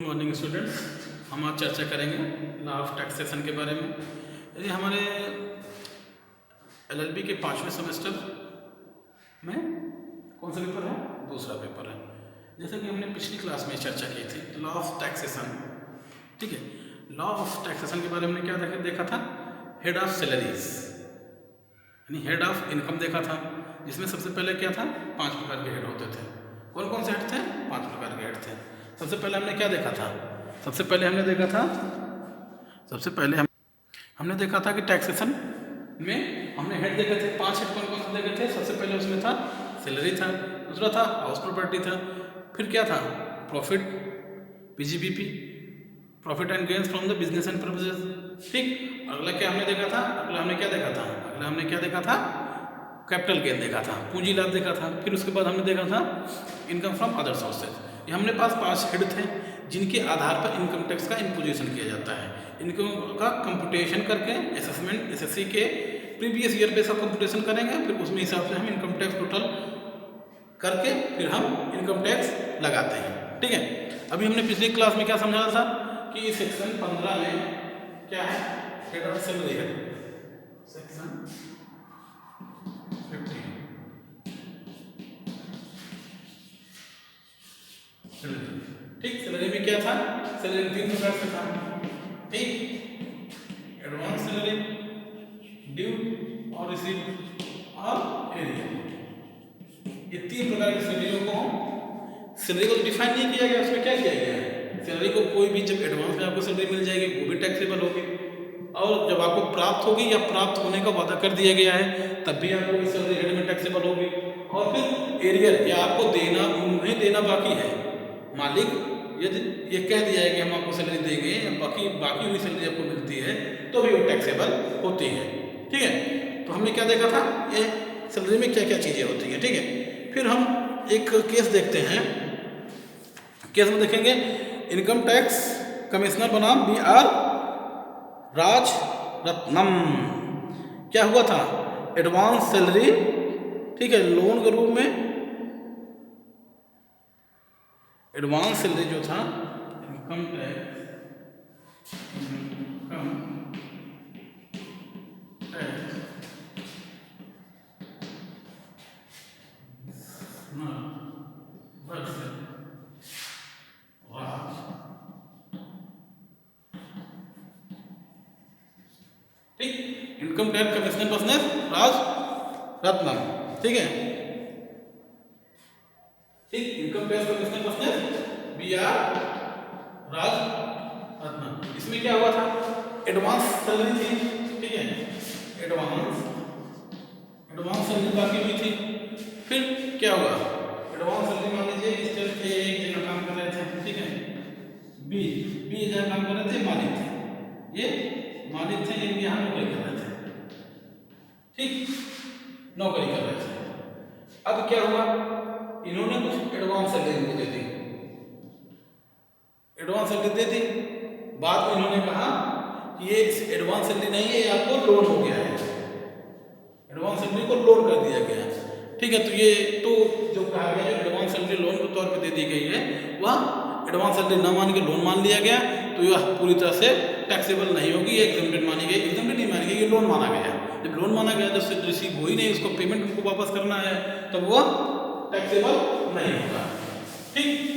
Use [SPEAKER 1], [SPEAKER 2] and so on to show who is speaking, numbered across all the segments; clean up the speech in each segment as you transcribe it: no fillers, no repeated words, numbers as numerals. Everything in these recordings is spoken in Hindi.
[SPEAKER 1] Good morning students. हम आज चर्चा करेंगे लॉ ऑफ टैक्सेशन के बारे में। यदि हमारे एलएलबी के 5वें सेमेस्टर में कौन सा पेपर है? दूसरा पेपर है। जैसा कि हमने पिछली क्लास में चर्चा की थी लॉ ऑफ टैक्सेशन, ठीक है। लॉ ऑफ टैक्सेशन के बारे में क्या देखा था? हेड ऑफ सैलरीज यानी हेड ऑफ इनकम देखा था, जिसमें सबसे पहले क्या था? 5 प्रकार के हेड होते थे। कौन कौन से हेड थे? 5 प्रकार के हेड थे। सबसे पहले हमने क्या देखा था? सबसे पहले हमने देखा था कि टैक्सेशन में हमने हेड देखे थे। 5 हेड कौन कौन से देखे थे? सबसे पहले उसमें था सैलरी था, दूसरा था हाउस प्रॉपर्टी था, फिर क्या था? Profit, PGBP, profit and gains from the business and purposes, ठीक। अगला क्या हमने देखा था? अगला हमने क्या देखा था? कैपिटल गेन देखा था, पूंजी लाभ देखा था। फिर उसके बाद हमने देखा था इनकम फ्रॉम अदर सोर्सेज। ये हमने पास 5 हेड थे जिनके आधार पर इनकम टैक्स का इम्पोजिशन किया जाता है। इनकम का कंप्यूटेशन करके असेसमेंट एसएससी के प्रीवियस ईयर पे सब कंप्यूटेशन करेंगे, फिर उसमें हिसाब से हम इनकम टैक्स टोटल करके फिर हम इनकम टैक्स लगाते हैं, ठीक है। अभी हमने पिछली क्लास में क्या समझाया था कि सेक्शन 15 में क्या है? हेड ऑफ सैलरी है, सेक्शन 15 ठीक। सैलरी में क्या था? सैलरी 3 प्रकार से था, ठीक। एडवांस सैलरी, ड्यू और रिसीव और एरियर। ये 3 प्रकार की सैलरी को डिफाइन नहीं किया गया। उसमें क्या किया गया है? सैलरी को कोई भी जब एडवांस में आपको सैलरी मिल जाएगी वो भी टैक्सेबल होगी, और जब आपको प्राप्त होगी या प्राप्त होने का वादा कर दिया गया है तब भी आपको इस सैलरी हेड में टैक्सेबल होगी। और फिर एरियर, या आपको देना, उन्हें देना बाकी है, मालिक यदि ये कह दिया है कि हम आपको सैलरी देंगे या बाकी हुई सैलरी आपको मिलती है तो भी वो टैक्सेबल होती है, ठीक है। तो हमने क्या देखा था? ये सैलरी में क्या क्या चीज़ें होती हैं, ठीक है। फिर हम एक केस देखते हैं। केस में देखेंगे इनकम टैक्स कमिश्नर बनाम BR राजरत्नम। क्या हुआ था? एडवांस सैलरी, ठीक है, लोन के रूप में एडवांस सैलरी जो था इनकम टैक्स ठीक। Income tax commissioner personnel Rajaratnam, ठीक है, ठीक। Income tax commissioner personnel BR Rajaratnam. इसमें क्या हुआ था? एडवांस सैलरी थी, ठीक है, एडवांस सैलरी बाकी हुई थी। फिर क्या हुआ? एडवांस सैलरी मान लीजिए स्टेट के एक जगह काम कर रहे थे, ठीक है, बी जगह काम कर रहे थे, मालिक थे, ये यहाँ नौकरी कर रहे थे, ठीक, नौकरी कर रहे थे। अब क्या हुआ? इन्होंने कुछ एडवांस सैलरी इनको दे दी, बाद में इन्होंने कहा कि ये एडवांस सैलरी नहीं है, ये आपको लोन हो गया है, एडवांस सैलरी को लोन कर दिया गया है, ठीक है। तो ये तो जो कहा गया है एडवांस सैलरी लोन के तौर पे दे दी गई है, वह एडवांस सैलरी ना मान के लोन मान लिया गया, तो यह पूरी तरह से टैक्सेबल नहीं होगी, ये एग्जम्प्टेड मानी गई, एग्जम्प्टेड नहीं मानी गई, ये लोन माना गया। जब लोन माना गया, जब से रिसीव हो ही नहीं, उसको पेमेंट उनको वापस करना है, तब वह टैक्सेबल नहीं होगा, ठीक।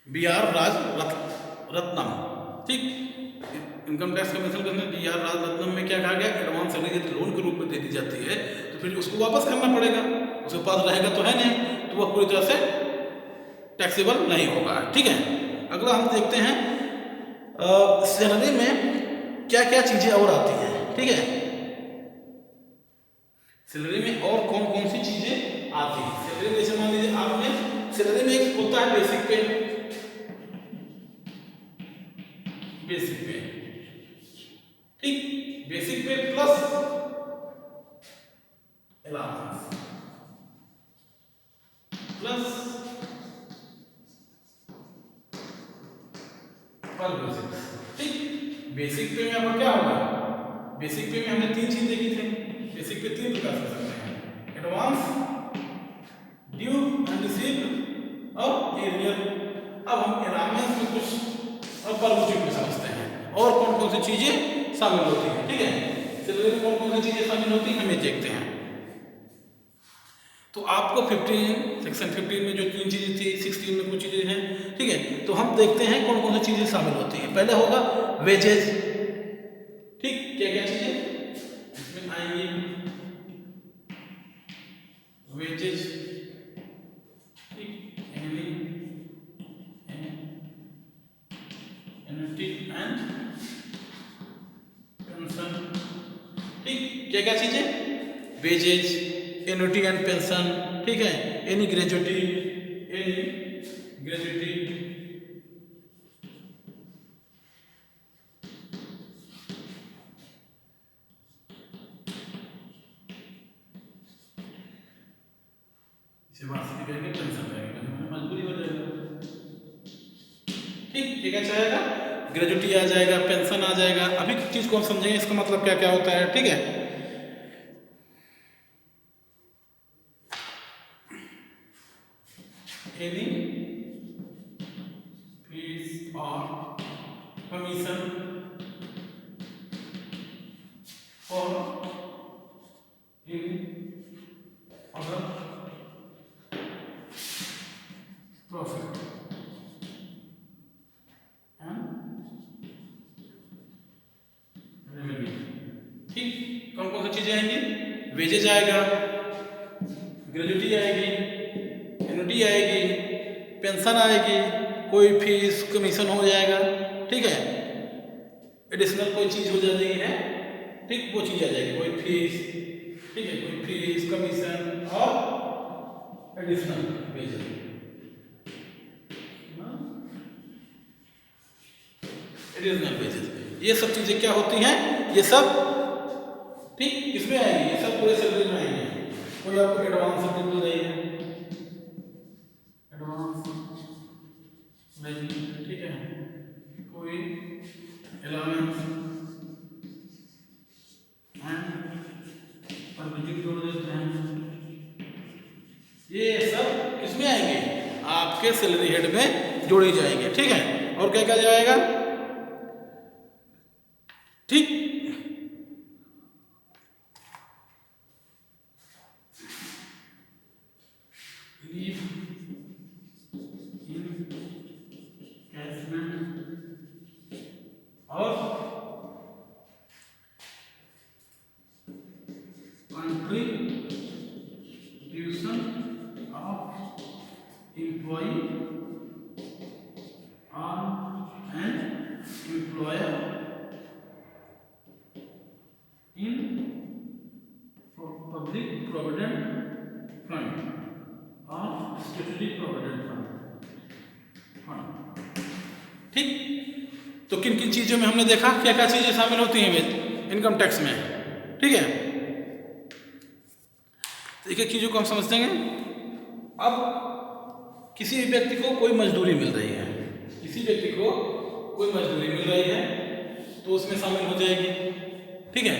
[SPEAKER 1] BR राजरत्नम, ठीक। इनकम टैक्स कमीशन के अंदर BR राजरत्नम में क्या कहा गया? एडवांस सैलरी यदि लोन के रूप में दे दी जाती है तो फिर उसको वापस करना पड़ेगा, उसके पास रहेगा तो है नहीं, तो वह पूरी तरह से टैक्सेबल नहीं होगा, ठीक है। अगला हम देखते हैं सैलरी में क्या क्या चीजें और आती हैं, ठीक है। सैलरी में और कौन कौन सी चीजें आती हैं? सैलरी में जैसे मान लीजिए आपने सैलरी में एक होता है बेसिक पे, ठीक, बेसिक पे प्लस अलाउंस प्लस पर बेसिक, ठीक। बेसिक पे में आपका क्या होगा? बेसिक पे में हमने 3 चीज देखी थी। बेसिक पे 3 प्रकार से सकते हैं, एडवांस, ड्यू एंड रिसीव और एरियर। अब हम अलाउंस में कुछ और पर यूनिट में समझते हैं और कौन कौन सी चीजें शामिल होती हैं। ठीक है, सैलरी में कौन कौन सी चीजें शामिल होती हैं हमें देखते हैं। तो आपको 15 सेक्शन 15 में जो 3 चीजें थी, 16 में कुछ चीजें हैं। ठीक है, तो हम देखते हैं कौन कौन सी चीजें शामिल होती हैं। पहले होगा वेजेज। ठीक, क्या क्या चीजें इसमें आएंगी? वेजेज, ठीक, एन्युटी एंड पेंशन। ठीक, क्या क्या चीजें? Wages, annuity and pension. ठीक है, एनी ग्रेजुटी, पेंशन रहेगा, मजबूरी हो जाएगा। ठीक, क्या क्या आएगा? ग्रेजुटी आ जाएगा, पेंशन आ जाएगा। अभी चीज को हम समझेंगे इसका मतलब क्या क्या होता है। ठीक है, एनी फीस और कमीशन और in other profit and revenue. ठीक, कौन कौन सी चीजें आएंगी? वेजेज आएगा, ग्रेजुटी आएगी, एन्युटी आएगी, पेंशन आएगी, कोई फीस कमीशन हो जाएगा। ठीक है, एडिशनल कोई चीज हो जाती है, ठीक, वो चीज आ जाएगी, कोई फीस। ठीक है, कोई फीस, कमीशन और एडिशनल वेजेस, एडिशनल वेजेस, ये सब चीजें क्या होती हैं? ये सब ठीक किसमें आएंगी? ये सब पूरे सैलरी में आएंगे। कोई आपको एडवांस सैलरी मिल रही है, एडवांस नहीं, ठीक है, कोई अलाउंस और विजिट जोड़ देते हैं। ये सब किसमें आएंगे? आपके सैलरी हेड में जोड़ी जाएंगे। ठीक है, और क्या क्या जाएगा? ठीक, लीव इनकैशमेंट और contribution of employee on an employer in public provident fund और स्टैट्यूटरी प्रोविडेंट फंड। ठीक, तो किन किन चीजों में हमने देखा क्या क्या चीजें शामिल होती हैं इनकम टैक्स में। ठीक है, तो एक एक चीजों को हम समझते हैं। अब किसी भी व्यक्ति को कोई मजदूरी मिल रही है, किसी व्यक्ति को कोई मजदूरी मिल रही है तो उसमें शामिल हो जाएगी। ठीक है,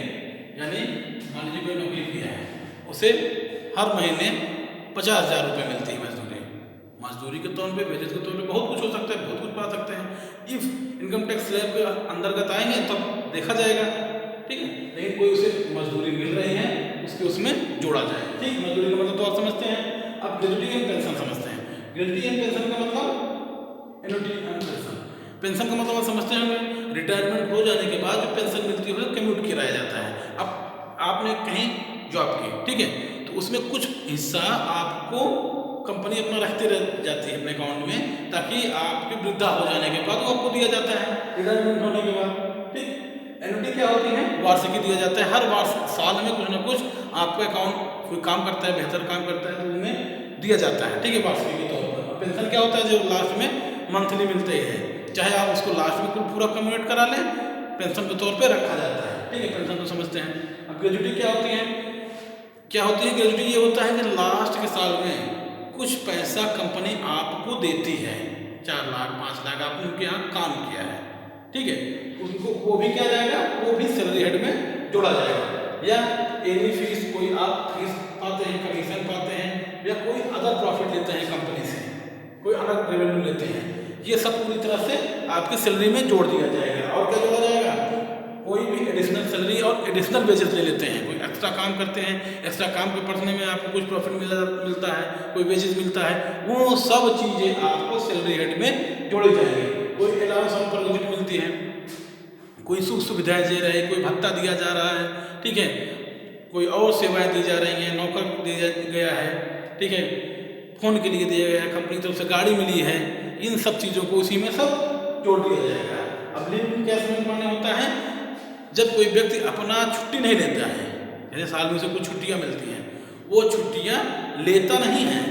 [SPEAKER 1] यानी मान लीजिए कोई नौकरी किया है, उसे हर महीने 50,000 रुपये मिलती है मजदूरी। मजदूरी के तौर पे, वेजेस के तौर पे बहुत कुछ हो सकता है, बहुत कुछ पा सकते हैं। इफ इनकम टैक्स स्लैब के अंतर्गत आएंगे तब देखा जाएगा। ठीक है, लेकिन कोई उसे मजदूरी मिल रही है उसके उसमें जोड़ा जाए। ठीक, मजदूरी का मतलब तो आप समझते हैं। अब ग्रेजुटी एंड पेंशन समझते हैं। ग्रेजुटी एंड पेंशन का मतलब एन्युटी एंड पेंशन। पेंशन का मतलब आप समझते हैं, रिटायरमेंट हो जाने के बाद जो पेंशन मिलती है कम्यूट कराया जाता है। अब आपने कहीं जॉब की, ठीक है, तो उसमें कुछ हिस्सा आपको कंपनी अपना रखते रह जाती है अपने अकाउंट में, ताकि आपके वृद्धा हो जाने के बाद वो आपको दिया जाता है रिटायरमेंट होने के बाद। ठीक, एन्युटी क्या होती है? वार्षिकी दिया जाता है। हर साल में कुछ ना कुछ आपको अकाउंट कोई काम करता है, बेहतर काम करता है तो उनमें दिया जाता है। ठीक है, वार्षिकी के तौर पर। पेंशन क्या होता है? जो लास्ट में मंथली मिलते हैं, चाहे आप उसको लास्ट में पूरा कम्यूट करा लें, पेंशन के तौर पे रखा जाता है। ठीक है, पेंशन तो समझते हैं। अब ग्रेजुटी क्या होती है? क्या होती है ग्रेजुटी? ये होता है कि लास्ट के साल में कुछ पैसा कंपनी आपको देती है, 4 लाख 5 लाख आपने उनके यहाँ काम किया है। ठीक है, उनको वो भी क्या जाएगा? वो भी सैलरी हेड में जोड़ा जाएगा। या एनी फीस, कोई आप फीस पाते हैं, कमीशन पाते हैं, या कोई अदर प्रॉफिट लेते हैं कंपनी से, कोई अलग रेवेन्यू लेते हैं, ये सब पूरी तरह से आपकी सैलरी में जोड़ दिया जाएगा। और क्या जोड़ा जाएगा, कोई भी एडिशनल सैलरी और एडिशनल वेजेस ले लेते हैं, कोई एक्स्ट्रा काम करते हैं, एक्स्ट्रा काम के पड़ने में आपको कुछ प्रॉफिट मिलता है, कोई वेजेस मिलता है, वो सब चीज़ें आपको सैलरी हेड में जोड़ी जाएंगी। कोई अलाउंस ऑन प्रोविजन मिलती है, कोई सुख सुविधाएं दे रहे हैं, कोई भत्ता दिया जा रहा है, ठीक है, कोई और सेवाएं दी जा रही हैं, नौकर दिया गया है, ठीक है, फ़ोन के लिए दिया गया है, कंपनी की तरफ से गाड़ी मिली है, इन सब चीज़ों को उसी में सब जोड़ दिया जाएगा। अब लीव क्या समझ माने होता है, जब कोई व्यक्ति अपना छुट्टी नहीं लेता है, जैसे साल में उसे कुछ छुट्टियां मिलती हैं, वो छुट्टियां लेता नहीं है,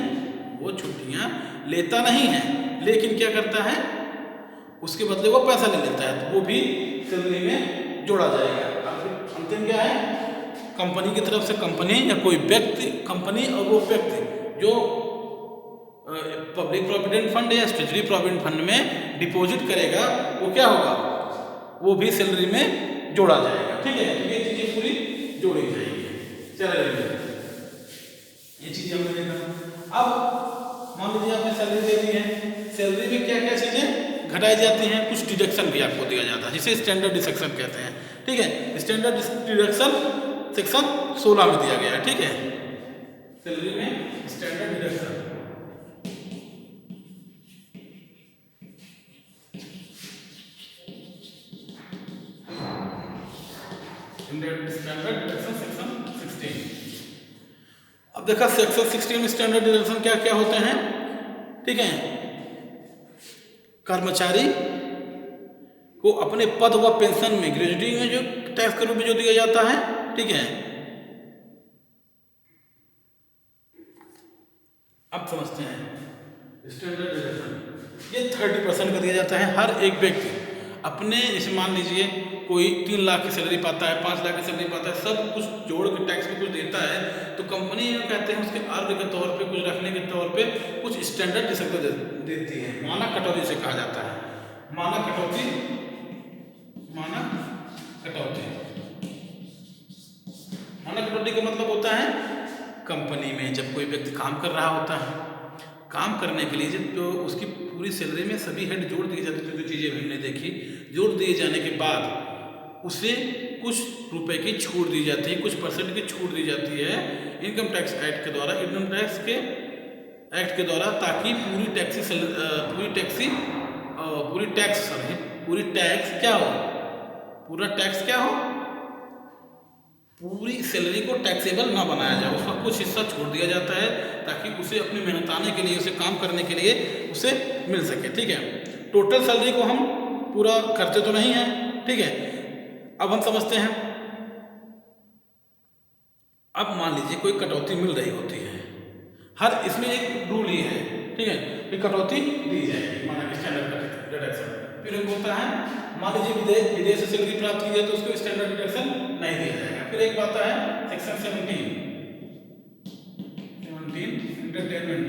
[SPEAKER 1] वो छुट्टियां लेता नहीं है, लेकिन क्या करता है, उसके बदले वो पैसा ले लेता है, तो वो भी सैलरी में जोड़ा जाएगा। अंतिम क्या है, कंपनी की तरफ से कंपनी या कोई व्यक्ति, कंपनी और वो व्यक्ति जो पब्लिक प्रोविडेंट फंड या स्टेचुटरी प्रोविडेंट फंड में डिपॉजिट करेगा, वो क्या होगा, वो भी सैलरी में जोड़ा जाएगा, ठीक है। तो ये चीजें पूरी जोड़ी जाएंगी सैलरी में, ये चीजें हमने देखा। अब मान लीजिए आपने सैलरी दे दी है, सैलरी में क्या क्या चीजें घटाई जाती हैं, कुछ डिडक्शन भी आपको दिया जाता है, जिसे स्टैंडर्ड डिडक्शन कहते हैं, ठीक है। स्टैंडर्ड डिडक्शन सेक्शन 16 में दिया गया है, ठीक है, सैलरी में standard deduction. Standard deduction section 16। अब देखा सेक्शन 16 में स्टैंडर्ड डिडक्शन क्या क्या होते हैं, ठीक है। कर्मचारी को अपने पद व पेंशन में ग्रेजुटी में जो टैक्स के रूप में जो दिया जाता है, ठीक है। अब समझते हैं स्टैंडर्ड डिडक्शन, ये 30% का दिया जाता है हर एक व्यक्ति अपने, जैसे मान लीजिए कोई 3 लाख की सैलरी पाता है, 5 लाख की सैलरी पाता है, सब कुछ जोड़ के टैक्स में कुछ देता है, तो कंपनी ये कहते हैं उसके अर्घ के तौर पे, कुछ रखने के तौर पे कुछ स्टैंडर्ड डिडक्शन देती है, मानक कटौती से कहा जाता है, मानक कटौती, मानक कटौती। मानक कटौती का मतलब होता है, कंपनी में जब कोई व्यक्ति काम कर रहा होता है, काम करने के लिए जब तो उसकी पूरी सैलरी में सभी हेड जोड़ दिए जाते हैं, जो चीज़ें हमने देखी, जोड़ दिए जाने के बाद उसे कुछ रुपए की छूट दी जाती है, कुछ परसेंट की छूट दी जाती है इनकम टैक्स एक्ट के द्वारा, इनकम टैक्स के एक्ट के द्वारा, ताकि पूरी टैक्स क्या हो, पूरा टैक्स क्या हो, पूरी सैलरी को टैक्सेबल ना बनाया जाए, उसका कुछ हिस्सा छोड़ दिया जाता है ताकि उसे अपनी मेहनताने के लिए, उसे काम करने के लिए उसे मिल सके, ठीक है। टोटल सैलरी को हम पूरा करते तो नहीं है, ठीक है। अब हम समझते हैं, अब मान लीजिए कोई कटौती मिल रही होती है, हर इसमें एक रूल ही है, ठीक है, कि कटौती दी जाएगी, माना कि स्टैंडर्ड डिडक्शन। फिर एक होता है, मान लीजिए विदेश से सैलरी प्राप्त की जाए तो उसको स्टैंडर्ड डिडक्शन नहीं दिया जाएगा। फिर एक बात है सेक्शन 17 एंटरटेनमेंट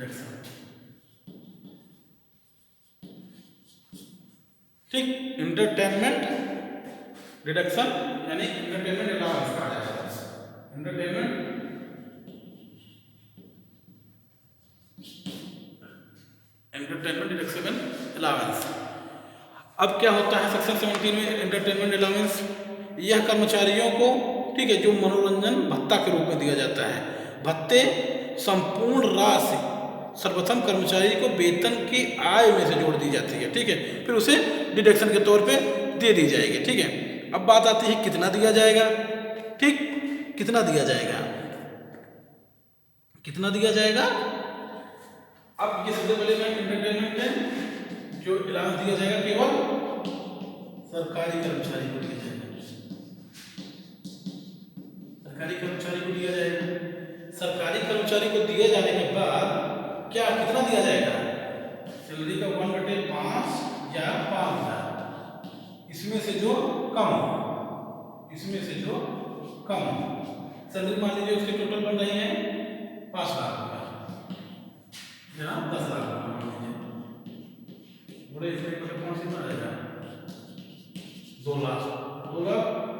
[SPEAKER 1] टैक्स, ठीक, एंटरटेनमेंट डिडक्शन यानी एंटरटेनमेंट अलाउंस कहा जाता है, एंटरटेनमेंट डिडक्शन अलाउंस। अब क्या होता है सेक्शन 17 में एंटरटेनमेंट अलाउंस, यह कर्मचारियों को, ठीक है, जो मनोरंजन भत्ता के रूप में दिया जाता है, भत्ते संपूर्ण राशि सर्वप्रथम कर्मचारी को वेतन की आय में से जोड़ दी जाती है, ठीक है, फिर उसे डिडक्शन के तौर पे दे दी जाएगी, ठीक है। अब बात आती है कितना दिया जाएगा, ठीक, कितना दिया जाएगा, कितना दिया जाएगा। अब ये सबसे पहले मैं एंटरटेनमेंट में जो अलाउंस दिया जाएगा केवल सरकारी कर्मचारी को दिया जाएगा, सरकारी कर्मचारी को दिया जाएगा। सरकारी कर्मचारी को दिए जाने के बाद क्या कितना दिया जाएगा, सैलरी का 1/5 या 5,000, इसमें से जो कम हो, इसमें से जो कम हो, सैलरी मान लीजिए उसके टोटल बन रही है 5 लाख रुपये या 10 लाख रुपये, बड़े इसमें कौन सी आ जाएगा 2 लाख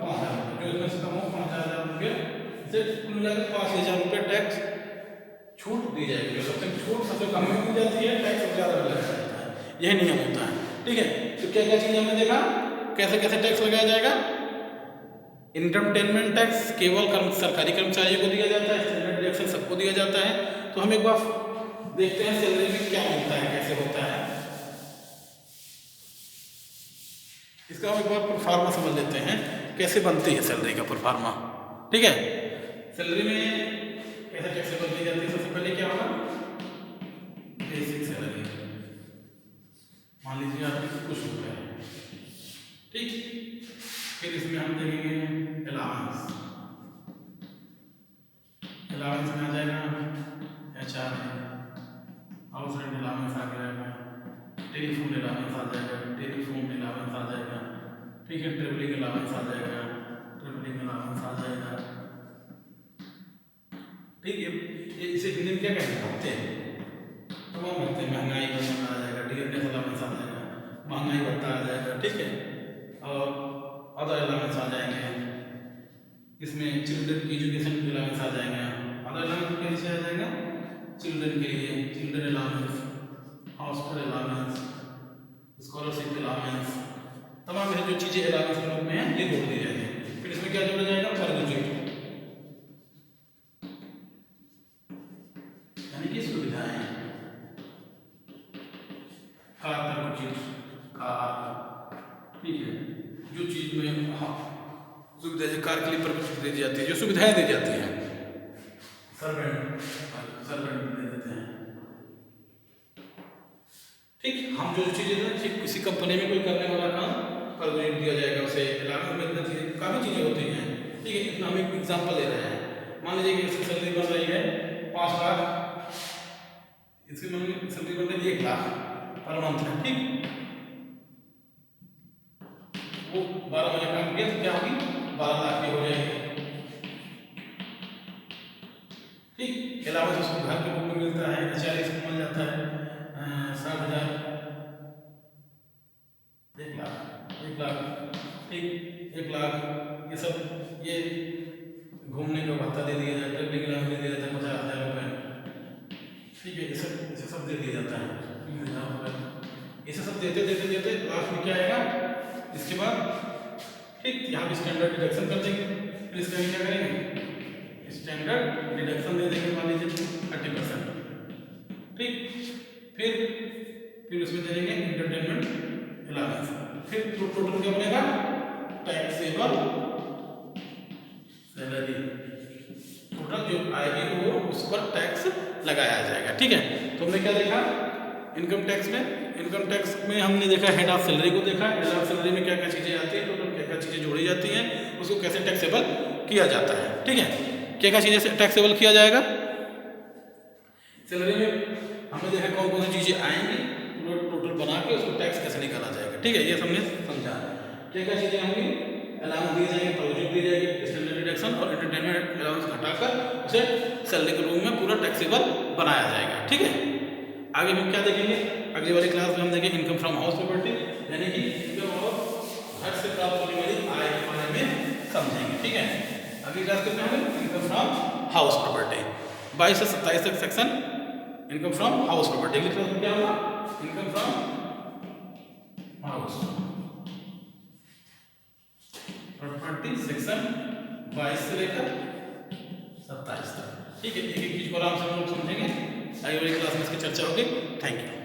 [SPEAKER 1] 5,000 रुपये, जो इसमें से कम हो 5,000 रुपये इसे कुल मिलाकर 5,000 रुपये टैक्स छूट दी जाएगी। सबसे छूट सबसे कम में दी जाती है, टैक्स सबसे ज़्यादा लगाया जाता है, यही नियम होता है। ठीक है, तो क्या क्या चीज़ हमने देखा, कैसे कैसे टैक्स लगाया जाएगा। इनकमटेनमेंट टैक्स केवल सरकारी कर्मचारियों को दिया जाता है, स्टैंडर्ड डिडक्शन सबको दिया जाता है। तो हम एक बार देखते हैं सैलरी में क्या मिलता है, कैसे होता है, इसका हम एक बार प्रोफार्मा समझ लेते हैं, कैसे बनती है सैलरी का प्रोफार्मा। ठीक है, सैलरी में कैसे टैक्सेबल दी जाती है। सबसे पहले क्या होगा, बेसिक सैलरी, मान लीजिए आपकी कुछ रुपये है, ठीक। फिर इसमें हम देखेंगे अलाउंस, अलाउंस में आ जाएगा HR, हाउस रेंट अलाउंस आ जाएगा, टेलीफोन अलाउंस आ जाएगा, टेलीफोन अलाउंस आ जाएगा, ठीक है, ट्रेवलिंग अलाउंस आ जाएगा, ट्रेवलिंग अलाउंस आ जाएगा। ठीक है, ये इसे हिंदी में क्या कहते हैं, भत्ते, तमाम भत्ते, महंगाई भत्ता आ जाएगा, डियरनेस अलाउंस आ जाएगा, महंगाई भत्ता आ जाएगा, ठीक है, और अदर अलाउंस आ जाएंगे। इसमें चिल्ड्रन की एजुकेशन अलाउंस आ जाएगा, अदर अलाउंस कैसे आ जाएगा, चिल्ड्रन के लिए children allowance, hostel allowance, scholarship allowance, तमाम जो चीज़ें अलाउंस के रूप में हैं ये जोड़ दी जाएंगे। फिर इसमें क्या जोड़ा जाएगा, परगुजिट, यानी कि सुविधाएं, कार परगुजिट, कार, ठीक है, जो चीज़ में सुविधा, कार के लिए परगुजिट दी जाती है, जो सुविधाएं दी जाती हैं। सर्वेंट, सर्वेंट दे देते हैं, ठीक। हम जो चीज़ें ठीक किसी कंपनी में कोई करने वाला काम परगुजिट दिया जाएगा, उसे अलाउंस मिलना चाहिए, काफ़ी चीज़ें होती हैं, ठीक है। इतना हम एक एग्जाम्पल ले रहे हैं, मान लीजिए कि इसकी सैलरी बन रही है 5 लाख, इसकी सैलरी बन रही है 1 लाख पर मंथ है, ठीक। वो 12 महीने काम किया तो क्या होगी, 12 लाख की हो जाएगी, ठीक। अलावा उसको घर के रूप में मिलता है, HR इसको मिल जाता है 60,000, 1 लाख, 1 लाख, ठीक, 1 लाख, ये सब, ये घूमने का भत्ता दे दिया जाता है, ट्रेवलिंग अलाउंस दे दिया जाता है 50,000 रुपये, ठीक है, ये सब दे दिया जाता है 30,000 रुपये। इसे सब देते देते देते लास्ट में क्या आएगा, इसके बाद, ठीक, यहाँ पे स्टैंडर्ड डिडक्शन कर देंगे। फिर इसका क्या करेंगे, स्टैंडर्ड डिडक्शन दे देंगे, मान लीजिए 30%, ठीक। फिर उसमें दे देंगे एंटरटेनमेंट अलाउंस। फिर टोटल क्या बनेगा, टैक्सेबल सैलरी, टोटल जो आएगी वो उस पर टैक्स लगाया जाएगा, ठीक है। तो हमने क्या देखा इनकम टैक्स में हमने देखा हेड ऑफ सैलरी को देखा, हेड ऑफ सैलरी में क्या क्या चीज़ें आती हैं, टोटल क्या क्या चीज़ें जोड़ी जाती हैं, उसको कैसे टैक्सेबल किया जाता है, ठीक है। क्या क्या चीज़ें टैक्सेबल किया जाएगा सैलरी में, हमने देखा कौन कौन सी चीज़ें आएंगी, टोटल बना के उसको टैक्स कैसे निकाला जाएगा, ठीक है, ये हमने समझा। क्या क्या चीज़ें होंगी, अलाउंस दिए जाएंगे, प्रोविजन दी जाएगी, स्टैंडर्ड डिडक्शन और एंटरटेनमेंट अलाउंस घटाकर उसे सैलरी के रूप में पूरा टैक्सेबल बनाया जाएगा, ठीक है। आगे हम क्या देखेंगे, अगली वाली क्लास में हम देखेंगे इनकम फ्रॉम हाउस प्रॉपर्टी, यानी कि इनकम और घर से प्राप्त होने वाली आय के बारे में समझेंगे, ठीक है। अगली क्लास में हम इनकम फ्रॉम हाउस प्रॉपर्टी 22 से 27 तक section income from house property. अगली क्लास में क्या होगा, income from house property section 22 से लेकर 27 तक, ठीक है। एक एक चीज को आराम से हम लोग समझेंगे, आगे वाली क्लास में इसकी चर्चा होगी। Thank you.